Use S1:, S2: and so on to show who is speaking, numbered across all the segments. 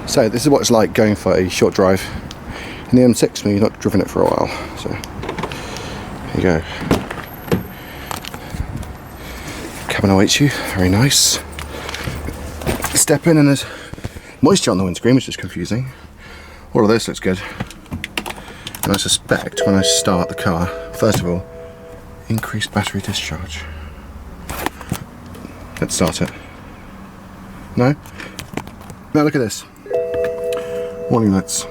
S1: So this is what it's like going for a short drive in the M6 when you've not driven it for a while. So there you go. Cabin awaits you, very nice. Step in and there's moisture on the windscreen, which is confusing. All of this looks good. And I suspect when I start the car, first of all, increased battery discharge. Let's start it. No? Now look at this. Warning lights.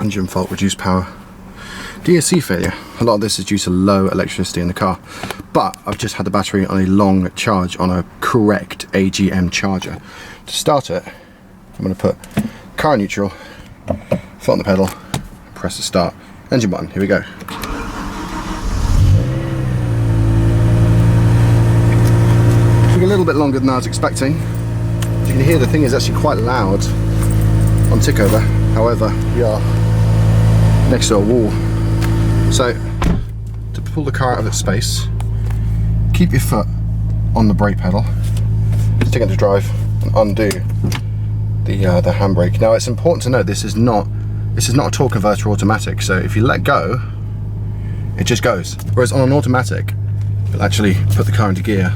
S1: Engine fault, reduced power. DSC failure. A lot of this is due to low electricity in the car. But I've just had the battery on a long charge on a correct AGM charger. To start it, I'm going to put car neutral, foot on the pedal, press the start. Engine button, here we go. Took a little bit longer than I was expecting. As you can hear, the thing is actually quite loud on tickover. However, we are next to a wall. So, to pull the car out of its space, keep your foot on the brake pedal, stick it to drive, and undo the handbrake. Now, it's important to note this is not a torque converter automatic. So if you let go, it just goes. Whereas on an automatic, it'll actually put the car into gear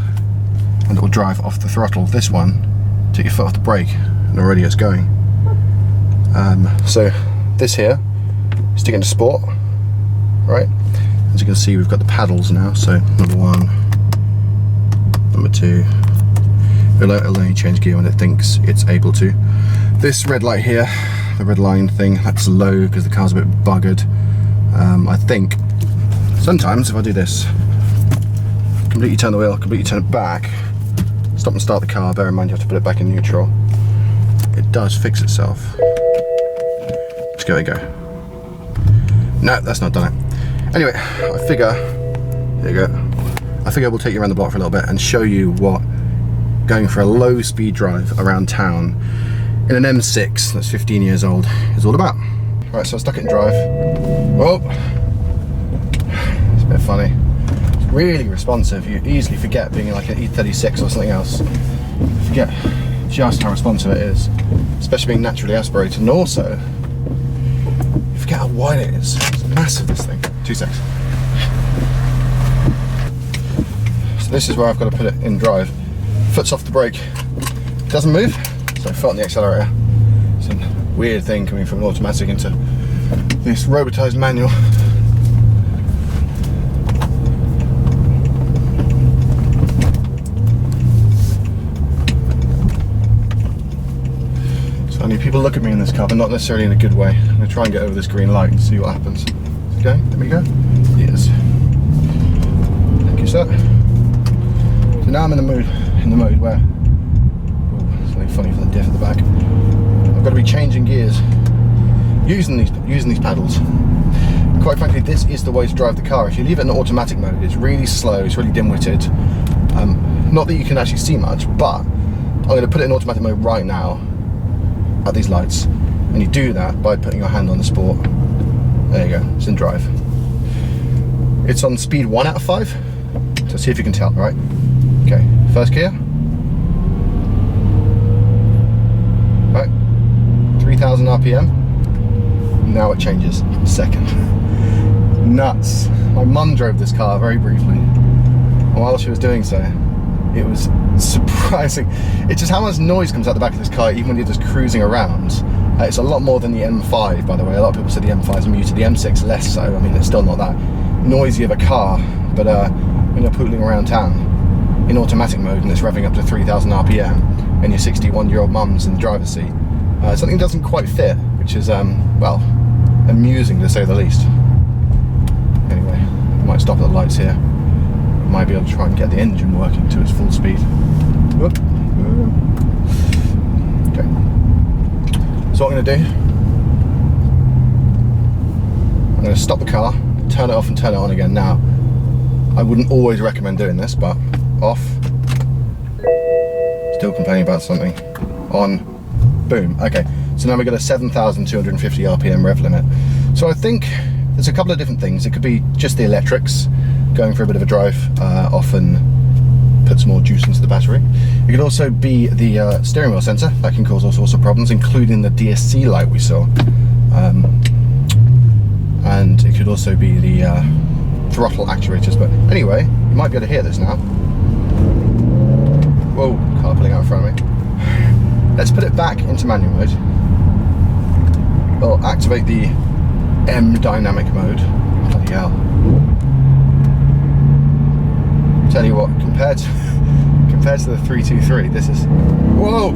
S1: and it will drive off the throttle. This one, take your foot off the brake, and already it's going. So this here, stick into sport, right? As you can see, we've got the paddles now. So number 1, number 2. It'll only change gear when it thinks it's able to. This red light here, the red line thing, that's low because the car's a bit buggered. I think sometimes if I do this, completely turn the wheel, completely turn it back, stop and start the car, bear in mind you have to put it back in neutral, it does fix itself. Just go and go. No, that's not done it. Anyway, I figure, there you go, I figure we'll take you around the block for a little bit and show you what going for a low speed drive around town in an M6 that's 15 years old is all about. Right, so I stuck it in drive. Oh, it's a bit funny. It's really responsive. You easily forget being like an E36 or something else. You forget just how responsive it is, especially being naturally aspirated, and also you forget how wide it is. It's massive, this thing. 2 seconds. So this is where I've got to put it in drive. Foot's off the brake, doesn't move, so foot on the accelerator. It's a weird thing coming from an automatic into this robotized manual. So I need people to look at me in this car, but not necessarily in a good way. I'm going to try and get over this green light and see what happens. Okay, there we go. Yes. Thank you, sir. So now I'm in the mode where, it's really funny for the diff at the back, I've got to be changing gears using these paddles. Quite frankly, this is the way to drive the car. If you leave it in automatic mode, it's really slow, it's really dim-witted. Not that you can actually see much, but I'm going to put it in automatic mode right now at these lights, and you do that by putting your hand on the sport. There you go, it's in drive. It's on speed 1 out of 5, so see if you can tell, right? Okay, first gear. Right, 3,000 RPM. Now it changes. Second. Nuts. My mum drove this car very briefly. And while she was doing so, it was surprising. It's just how much noise comes out the back of this car, even when you're just cruising around. It's a lot more than the M5, by the way. A lot of people say the M5 is muted. The M6 less so. I mean, it's still not that noisy of a car, but when you're pootling around town in automatic mode and it's revving up to 3,000 RPM and your 61-year-old mum's in the driver's seat, something doesn't quite fit, which is, well, amusing to say the least. Anyway, I might stop at the lights here. I might be able to try and get the engine working to its full speed. Whoop. Okay. So what I'm going to do, I'm going to stop the car, turn it off and turn it on again. Now, I wouldn't always recommend doing this, but off, still complaining about something, on, boom. Okay, so now we've got a 7,250 RPM rev limit. So I think there's a couple of different things. It could be just the electrics, going for a bit of a drive. Often put some more juice into the battery. It could also be the steering wheel sensor. That can cause all sorts of problems, including the DSC light we saw. And it could also be the throttle actuators. But anyway, you might be able to hear this now. Whoa, car pulling out in front of me. Let's put it back into manual mode. We'll activate the M dynamic mode. Bloody hell. Tell you what, compared to the 323, this is, whoa,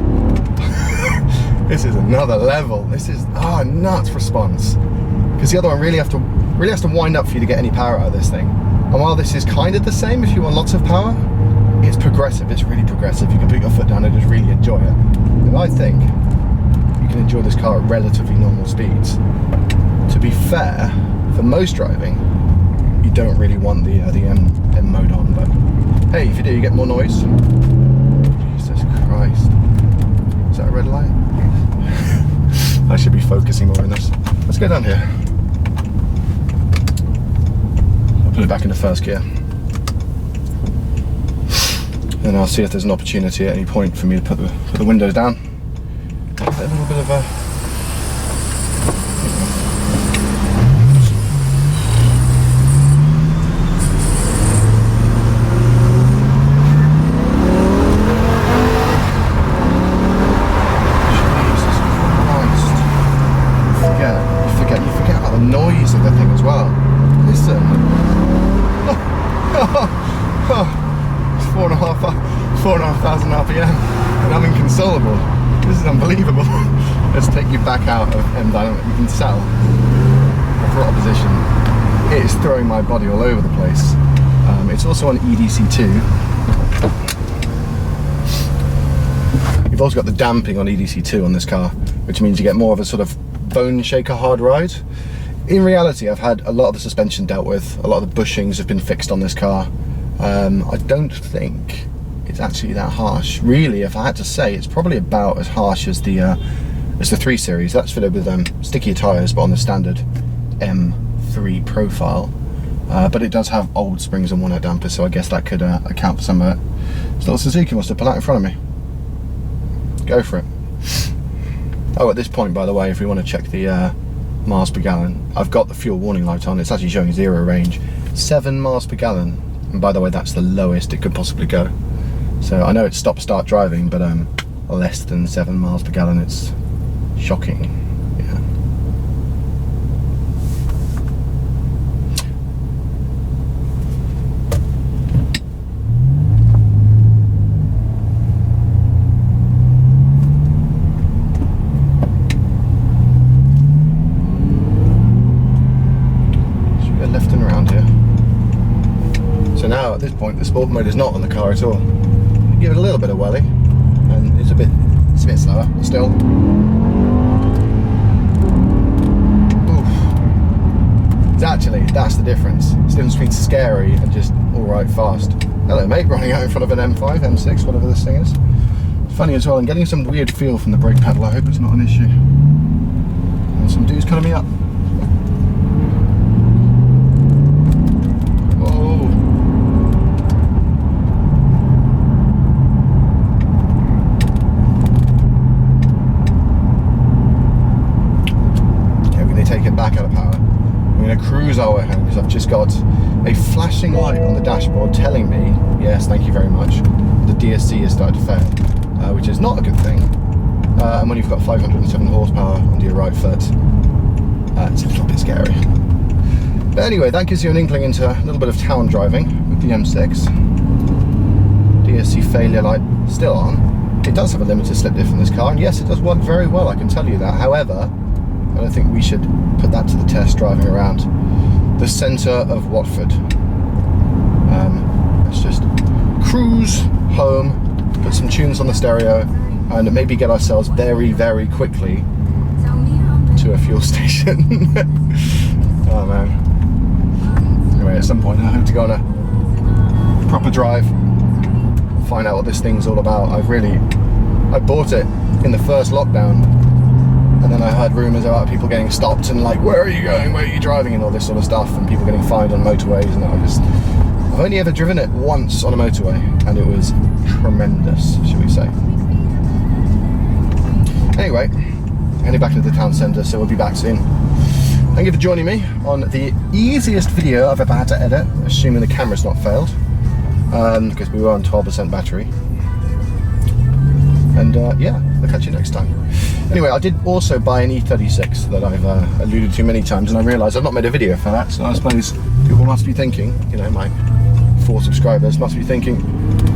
S1: this is another level. This is nuts response. Because the other one really has to wind up for you to get any power out of this thing. And while this is kind of the same if you want lots of power, it's progressive. It's really progressive. You can put your foot down and just really enjoy it. And I think you can enjoy this car at relatively normal speeds. To be fair, for most driving, you don't really want the M mode on, but hey, if you do, you get more noise. Jesus Christ. Is that a red light? I should be focusing more on this. Let's go down here. I'll put it back into first gear. Then I'll see if there's an opportunity at any point for me to put the windows down. A little bit of a... You forget about the noise of the thing as well. Listen. It's 4,500 RPM and I'm inconsolable. This is unbelievable. Let's take you back out of M dynamic. You can tell the throttle position. It is throwing my body all over the place. It's also on EDC2. You've also got the damping on EDC2 on this car, which means you get more of a sort of bone shaker hard ride. In reality, I've had a lot of the suspension dealt with, a lot of the bushings have been fixed on this car. I don't think it's actually that harsh. Really, if I had to say, it's probably about as harsh as the 3 Series. That's fitted with stickier tyres, but on the standard M3 profile. But it does have old springs and one-air dampers, so I guess that could account for some of it. This little Suzuki wants to pull out in front of me. Go for it. Oh, at this point, by the way, if we want to check the miles per gallon, I've got the fuel warning light on. It's actually showing 0 range. 7 miles per gallon. And by the way, that's the lowest it could possibly go. So I know it's stop-start driving, but less than 7 miles per gallon. It's shocking. Yeah. Now at this point the sport mode is not on the car at all. Give it a little bit of welly and it's a bit slower still. Oof. That's the difference. It's the difference between scary and just alright fast. Hello mate, running out in front of an M5, M6, whatever this thing is. It's funny as well, I'm getting some weird feel from the brake pedal. I hope it's not an issue. And some dudes coming me up. Cruise our way home because I've just got a flashing light on the dashboard telling me, yes, thank you very much, the DSC has started to fail, which is not a good thing. And when you've got 507 horsepower under your right foot, it's a little bit scary. But anyway, that gives you an inkling into a little bit of town driving with the M6. DSC failure light still on. It does have a limited slip diff in this car, and yes, it does work very well, I can tell you that. However, I don't think we should put that to the test driving around the centre of Watford. Let's just cruise home, put some tunes on the stereo, and maybe get ourselves very, very quickly to a fuel station. Oh man. Anyway, at some point I hope to go on a proper drive, find out what this thing's all about. I bought it in the first lockdown, and then I heard rumours about people getting stopped and like, where are you going, where are you driving, and all this sort of stuff, and people getting fined on motorways, and I I've only ever driven it once on a motorway, and it was tremendous, shall we say. Anyway, heading back into the town centre, so we'll be back soon. Thank you for joining me on the easiest video I've ever had to edit, assuming the camera's not failed, because we were on 12% battery. And yeah, I'll catch you next time. Anyway, I did also buy an E36 that I've alluded to many times, and I realised I've not made a video for that, so I suppose people must be thinking, you know, my 4 subscribers must be thinking,